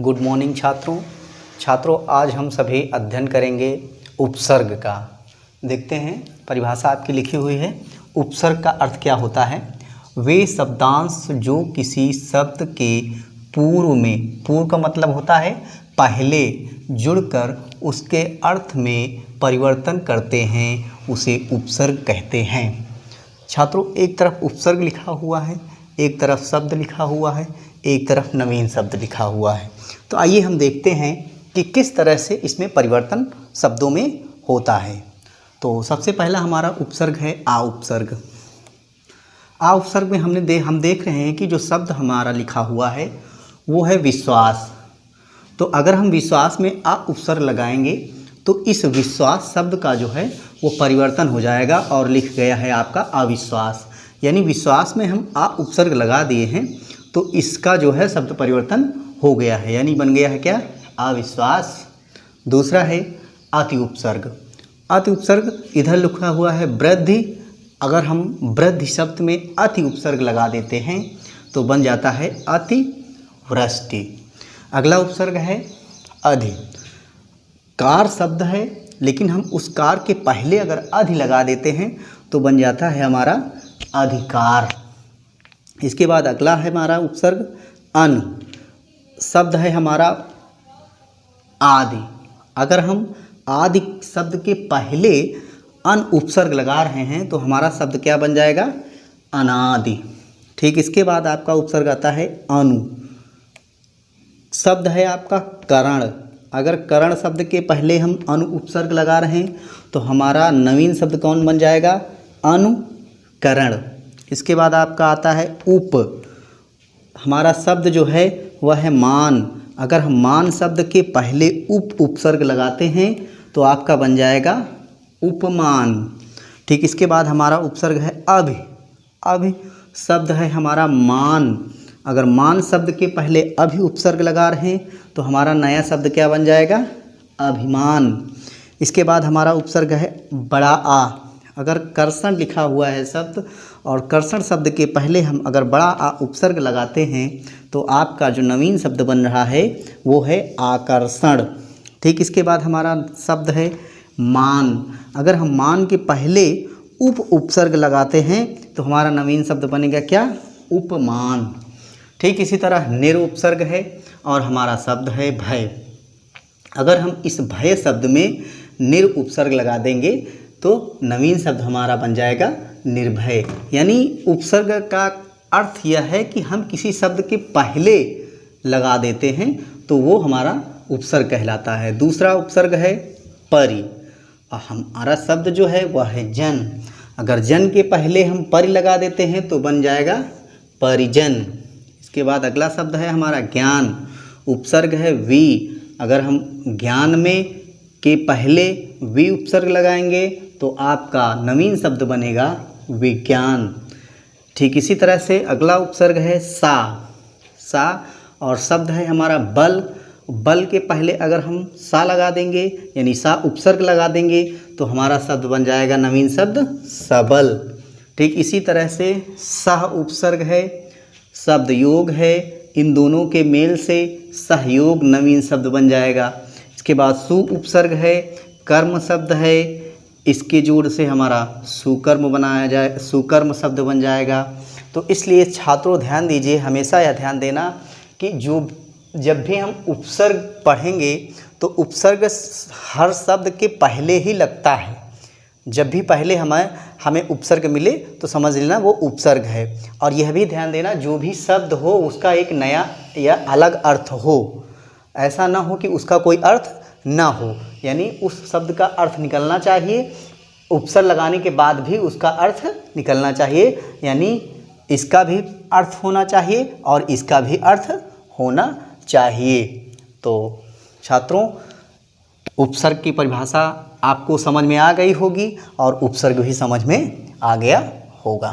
Good morning छात्रों आज हम सभी अध्ययन करेंगे उपसर्ग का। देखते हैं परिभाषा आपकी लिखी हुई है। उपसर्ग का अर्थ क्या होता है? वे शब्दांश जो किसी शब्द के पूर्व में, पूर्व का मतलब होता है पहले, जुड़कर उसके अर्थ में परिवर्तन करते हैं, उसे उपसर्ग कहते हैं। छात्रों एक तरफ उपसर्ग लिखा हुआ है, एक तरफ शब्द लिखा हुआ है, एक तरफ नवीन शब्द लिखा हुआ है। तो आइए हम देखते हैं कि किस तरह से इसमें परिवर्तन शब्दों में होता है। तो सबसे पहला हमारा उपसर्ग है आ उपसर्ग। आ उपसर्ग में हम देख रहे हैं कि जो शब्द हमारा लिखा हुआ है वो है विश्वास। तो अगर हम विश्वास में आ उपसर्ग लगाएंगे तो इस विश्वास शब्द का जो है वो परिवर्तन हो जाएगा और लिख गया है आपका अविश्वास। यानी विश्वास में हम आ उपसर्ग लगा दिए हैं तो इसका जो है शब्द परिवर्तन हो गया है, यानी बन गया है क्या? अविश्वास। दूसरा है अति उपसर्ग। अति उपसर्ग इधर लिखा हुआ है वृद्धि। अगर हम वृद्धि शब्द में अति उपसर्ग लगा देते हैं तो बन जाता है अति वृष्टि। अगला उपसर्ग है अधि। कार शब्द है लेकिन हम उस कार के पहले अगर अधि लगा देते हैं तो बन जाता है हमारा अधिकार। इसके बाद अगला है हमारा उपसर्ग अन। शब्द है हमारा आदि। अगर हम आदि शब्द के पहले अन उपसर्ग लगा रहे हैं तो हमारा शब्द क्या बन जाएगा? अनादि। ठीक, इसके बाद आपका उपसर्ग आता है अनु। शब्द है आपका करण। अगर करण शब्द के पहले हम अनु उपसर्ग लगा रहे हैं तो हमारा नवीन शब्द कौन बन जाएगा? अनुकरण। इसके बाद आपका आता है उप। हमारा शब्द जो है वह है मान। अगर हम मान शब्द के पहले उप उपसर्ग लगाते हैं तो आपका बन जाएगा उपमान। ठीक, इसके बाद हमारा उपसर्ग है अभि। अभि शब्द है हमारा मान। अगर मान शब्द के पहले अभि उपसर्ग लगा रहे हैं तो हमारा नया शब्द क्या बन जाएगा? अभिमान। इसके बाद हमारा उपसर्ग है बड़ा आ। अगर कर्षण लिखा हुआ है शब्द और कर्षण शब्द के पहले हम अगर बड़ा आ उपसर्ग लगाते हैं तो आपका जो नवीन शब्द बन रहा है वो है आकर्षण। ठीक, इसके बाद हमारा शब्द है मान। अगर हम मान के पहले उप उपसर्ग लगाते हैं तो हमारा नवीन शब्द बनेगा क्या? उपमान। ठीक, इसी तरह निर उपसर्ग है और हमारा शब्द है भय। अगर हम इस भय शब्द में निर उपसर्ग लगा देंगे तो नवीन शब्द हमारा बन जाएगा निर्भय। यानी उपसर्ग का अर्थ यह है कि हम किसी शब्द के पहले लगा देते हैं तो वो हमारा उपसर्ग कहलाता है। दूसरा उपसर्ग है परि। और हमारा शब्द जो है वह है जन। अगर जन के पहले हम परि लगा देते हैं तो बन जाएगा परिजन। इसके बाद अगला शब्द है हमारा ज्ञान। उपसर्ग है वी। अगर हम ज्ञान में के पहले वी उपसर्ग लगाएंगे तो आपका नवीन शब्द बनेगा विज्ञान। ठीक, इसी तरह से अगला उपसर्ग है सा। सा और शब्द है हमारा बल। बल के पहले अगर हम सा लगा देंगे यानी सा उपसर्ग लगा देंगे तो हमारा शब्द बन जाएगा नवीन शब्द सबल। ठीक, इसी तरह से सह उपसर्ग है, शब्द योग है। इन दोनों के मेल से सहयोग नवीन शब्द बन जाएगा। इसके बाद सु उपसर्ग है, कर्म शब्द है, इसके जोड़ से हमारा सुकर्म बनाया जाए, सुकर्म शब्द बन जाएगा। तो इसलिए छात्रों ध्यान दीजिए, हमेशा यह ध्यान देना कि जब भी हम उपसर्ग पढ़ेंगे तो उपसर्ग हर शब्द के पहले ही लगता है। जब भी पहले हमें उपसर्ग मिले तो समझ लेना वो उपसर्ग है। और यह भी ध्यान देना जो भी शब्द हो उसका एक नया या अलग अर्थ हो। ऐसा ना हो कि उसका कोई अर्थ ना हो, यानी उस शब्द का अर्थ निकलना चाहिए। उपसर्ग लगाने के बाद भी उसका अर्थ निकलना चाहिए, यानी इसका भी अर्थ होना चाहिए और इसका भी अर्थ होना चाहिए। तो छात्रों उपसर्ग की परिभाषा आपको समझ में आ गई होगी और उपसर्ग भी समझ में आ गया होगा।